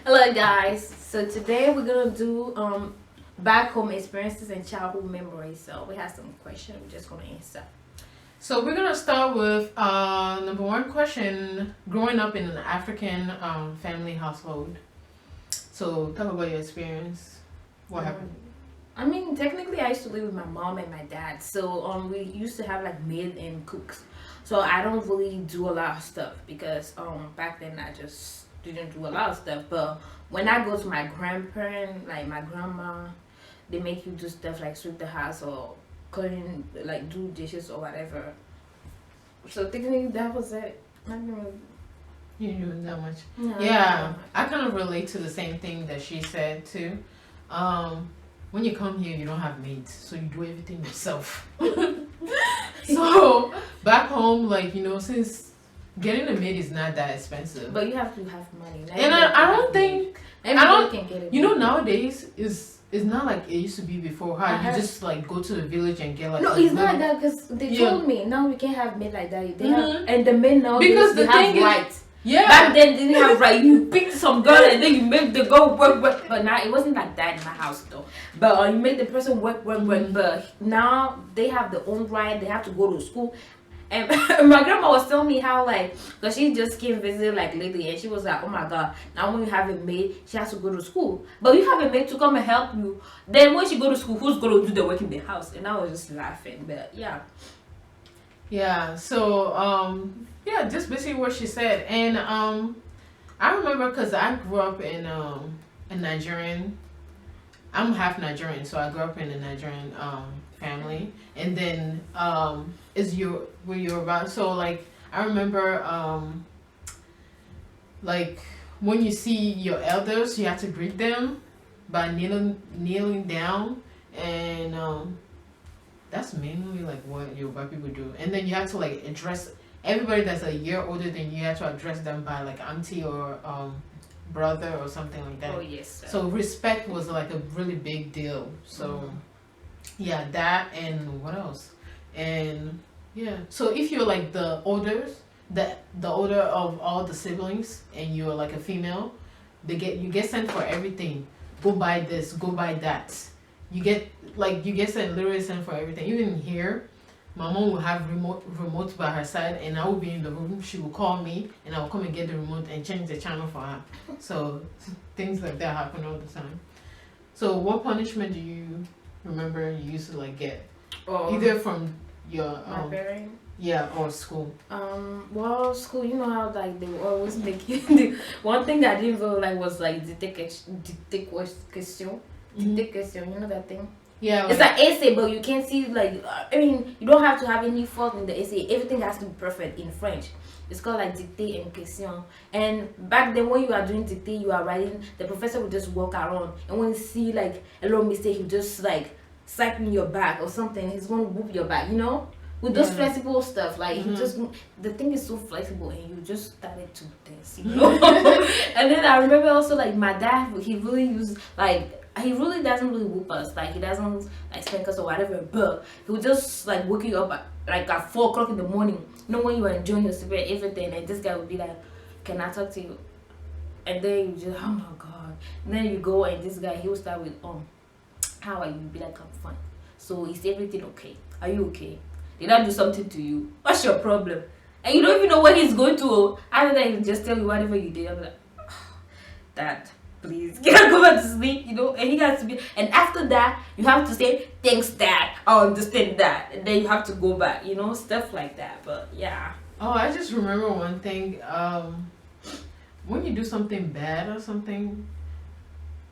Hello guys. So today we're gonna do back home experiences and childhood memories. So we have some questions we're just gonna answer. So we're gonna start with number one question: growing up in an African family household. So talk about your experience. What happened? I mean, technically, I used to live with my mom and my dad. So we used to have like maid and cooks. So I don't really do a lot of stuff because back then I just didn't do a lot of stuff. But when I go to my grandparent, like my grandma, they make you do stuff like sweep the house or clean, like do dishes or whatever. So technically, that was it. I didn't really, You didn't do that much. no, I didn't do Yeah, that I kind of relate to the same thing that she said too. Um, when you come here, you don't have maids, so you do everything yourself. So back home, like since getting a maid is not that expensive, But you have to have money. Not and everybody I can don't have think money. Everybody can get it. nowadays is not like it used to be before. I How you heard. just like go to the village and get like No, a it's not like little- that because they Yeah. told me now we can't have men like that. They Mhm. have, and the men now Because they the have thing is- rights. Yeah. Back then they didn't have right. You pick some girl and then you make the girl work. But now it wasn't like that in my house though. But you make the person work. Mhm. But now they have their own right. They have to go to school. And my grandma was telling me how like, cause she just came visit like lately, and she was like, "Oh my God, now when you have a maid, she has to go to school. But you have a maid to come and help you. Then when she go to school, who's gonna do the work in the house?" And I was just laughing. But yeah, Yeah. So yeah, just basically what she said, and I remember because I grew up in a Nigerian. I'm half Nigerian, so I grew up in a Nigerian family, and then is your were Yoruba. So like I remember like when you see your elders, you have to greet them by kneeling down, and that's mainly like what Yoruba people do. And then you have to like address everybody that's a year older than you. You have to address them by like auntie or brother or something like that. oh yes. So respect was like a really big deal. So yeah, that and what else? And yeah. So if you're like the oldest, the older of all the siblings, and you're like a female, you get sent for everything. Go buy this, go buy that. You get sent literally sent for everything. Even here, my mom will have remote by her side, and I will be in the room. She will call me, and I will come and get the remote and change the channel for her. So things like that happen all the time. So what punishment do you remember you used to like get, Oh, either from your my parents. yeah, or school? Well, school, you know how like they will always make you. The one thing I didn't really like was like question, dictate question. You know that thing. Yeah, It's like essay, but you can't see like. I mean, you don't have to have any fault in the essay. Everything has to be perfect in French. It's called like dictée and question. And back then, when you are doing dictée, you are writing. The professor would just walk around, and when you see like a little mistake, he just like slap in your back or something. He's gonna whoop your back. You know, with those Yeah. flexible stuff. Like he Mhm. just the thing is so flexible, and you just started to dance. You know. And then I remember also like my dad. He really used like. He really doesn't really whoop us, like he doesn't like spank us or whatever, but he would just like wake you up at 4 o'clock in the morning, you know, when you were enjoying your sleep and everything, and this guy would be like, "Can I talk to you?" And then you just, oh my God. And then you go and this guy, he will start with, "How are you?" You'll be like, "I'm fine." "So is everything okay? Are you okay? Did I do something to you? What's your problem?" And you don't even know what he's going to. Other than he just tell you whatever you did. I'm like, "Dad, please can I go back to sleep?" You know, and he has to be, and after that you have to say, "Thanks, Dad, I understand that," and then you have to go back, you know, stuff like that. But yeah. Oh, I just remember one thing. When you do something bad or something,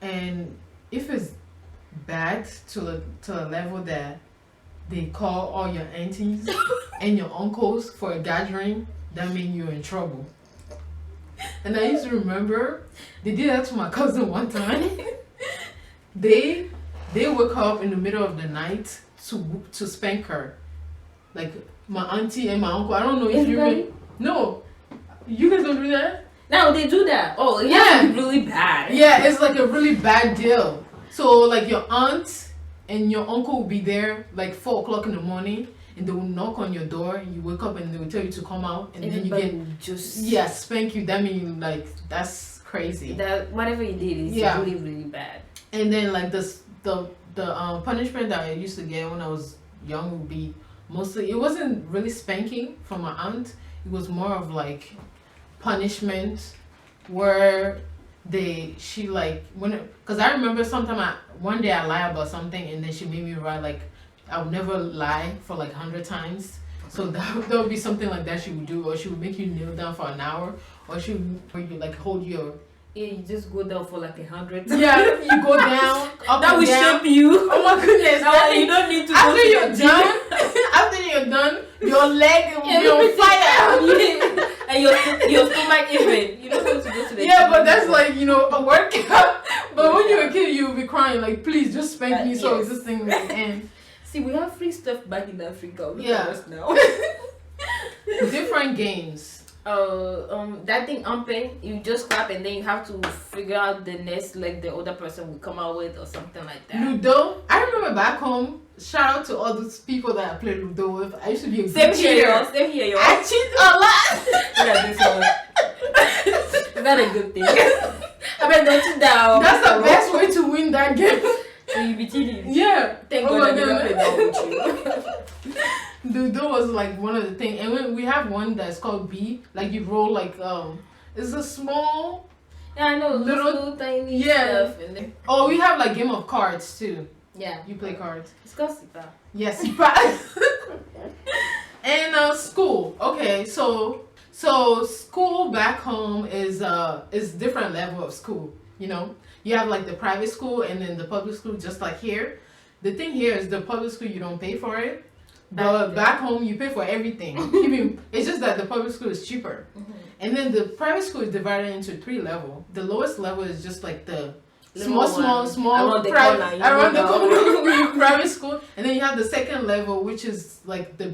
and if it's bad to a level that they call all your aunties and your uncles for a gathering, that means you're in trouble. And I used to remember they did that to my cousin one time. they woke her up in the middle of the night to spank her. Like my auntie and my uncle. I don't know if you Everybody? no, you guys don't do that. No, they do that. Oh, it Yeah. has to be really bad. Yeah, it's like a really bad deal. So like your aunt and your uncle will be there like 4 o'clock in the morning, and they will knock on your door. You wake up and they will tell you to come out, and then you Everybody get will just spank you. That means like that's crazy. That whatever you did is Yeah. really really bad. And then like the punishment that I used to get when I was young would be mostly, it wasn't really spanking from my aunt. It was more of like punishment where she like when, because I remember one day I lied about something and then she made me write like I would never lie for like 100 times. So that would be something like that she would do, or she would make you kneel down for an hour, or she would, or you like hold your. Yeah, you just go down for like 100. Yeah, you go down. Up That and will down. shape you. Oh my goodness! You don't need to. After go to you're the gym. done, after you're done, your leg will be on fire. And your stomach even. You don't need to go to the Yeah, gym but that's anymore. like, a workout. But when you're a kid, you'll be crying like, please just spank me so Yes. this thing will end. See, we have free stuff back in Africa. Look Yeah. at us now. Different games. That thing umpe, you just clap and then you have to figure out the next like the other person will come out with or something like that. Ludo. I remember back home. Shout out to all those people that I played Ludo with. I used to be a Same good here, cheater. y'all. Same here, y'all. I cheat a lot. Look at this one. Is that a good thing? I mean, don't you down. That's the best way to win that game. So you be cheating. Yeah. Thank Oh God I my never played that God. with you. Ludo was like one of the things, and we have one that's called B. Like you roll like it's a small. Yeah, I know. Little- Little tiny Yeah. stuff. And then, Oh, we have like game of cards too. yeah. You play cards. It's called Sipa. Yes, and school. Okay, so school back home is different level of school. You have like the private school and then the public school, just like here. The thing here is the public school you don't pay for it, but back home you pay for everything. Even it's just that the public school is cheaper, and then the private school is divided into 3 levels. The lowest level is just like the small Around the private corner, you around the know. corner private school, and then you have the second level, which is like a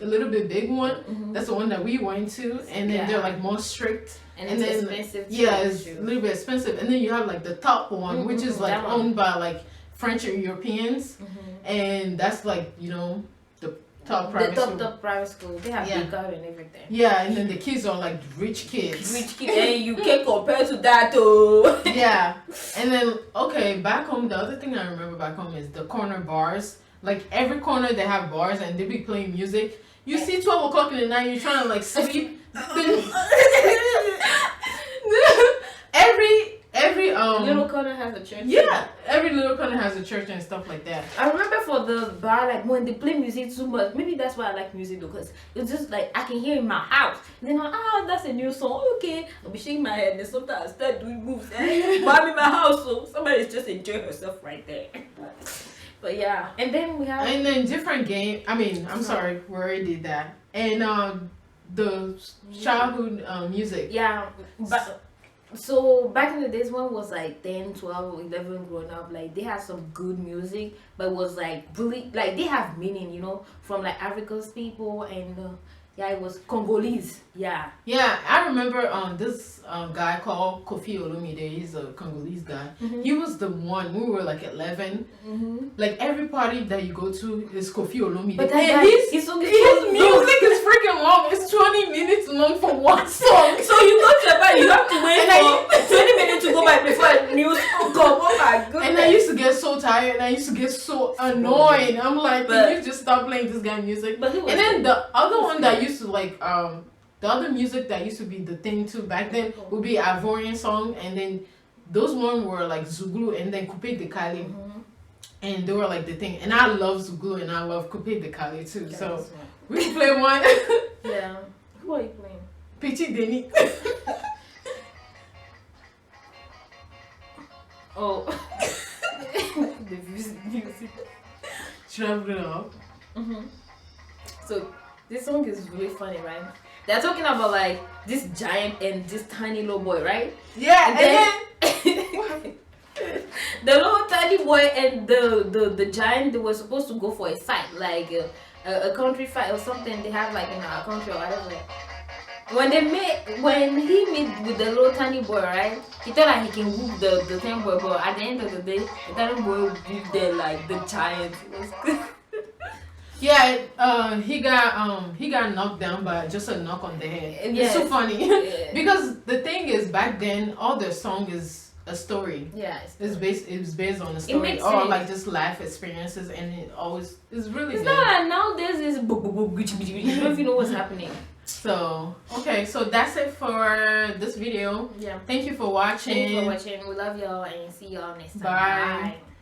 little bit big one. That's the one that we went to, and then they're like more strict. And And it's then- expensive too. Yeah, it's a little bit expensive, and then you have like the top one, which is like that one. owned by like French or Europeans, and that's like the top private school. top private school. They have Yeah. big car and everything. Yeah, and then the kids are like rich kids. Rich kid, and you can't compare to that though. Yeah, and then back home, the other thing I remember back home is the corner bars. Like every corner they have bars and they be playing music. You see 12 o'clock in the night, you're trying to like sleep. every Little corner has a church. yeah, every little corner has a church and stuff like that. I remember for the bar, like when they play music too much. Maybe that's why I like music because it's just like I can hear it in my house. And then that's a new song. Okay, I'll be shaking my head and sometimes I start doing moves. But I'm in my house, so somebody's just enjoying herself right there. But yeah, and then we have And then different game. I mean, I'm sorry, we already did that. And the childhood music. yeah, but. So back in the days when it was like 10, 12, 11 growing up, like they had some good music, but it was like really like they have meaning, from like Africa's people and it was Congolese. Yeah. Yeah, I remember this guy called Kofi Olomide. He's a Congolese guy. He was the one. We were like 11. Like every party that you go to is Kofi Olomide. But that and guy, his his song is music is freaking long. It's 20 minutes long for one song. So you go to the bar, you have to wait And for 20 minutes to go by before a new song come. Oh my goodness. And I used to get so tired and I used to get so annoyed. I'm like, can you just stop playing this guy music? But he was And then the other one that used to like the other music that used to be the thing too back then would be Ivorian song, and then those one were like Zuglu and then Coupe de Cali, and they were like the thing. And I love Zuglu and I love Coupe de Cali too. So we can play one. Yeah. Who are you playing? Petit Denis. Oh. The music. Should I put it up? So this song is really funny, right? They're talking about like this giant and this tiny little boy, right? Yeah, And then the little tiny boy and the giant, they were supposed to go for a fight, like a country fight or something they have like in our country or whatever. When he met with the little tiny boy, right? He thought like he can whoop the tiny boy, but at the end of the day, the tiny boy whooped them like the giant. It was good. Yeah, he got knocked down by just a knock on the head. It's so funny because the thing is, back then all their song is a story. Yeah, It's based on a story makes or sense. like just life experiences, and it always is really It's good. not like nowadays is you don't even know what's happening. So okay, so that's it for this video. Yeah. Thank you for Thank you for watching. watching. We love y'all and see y'all next time. Bye. Bye.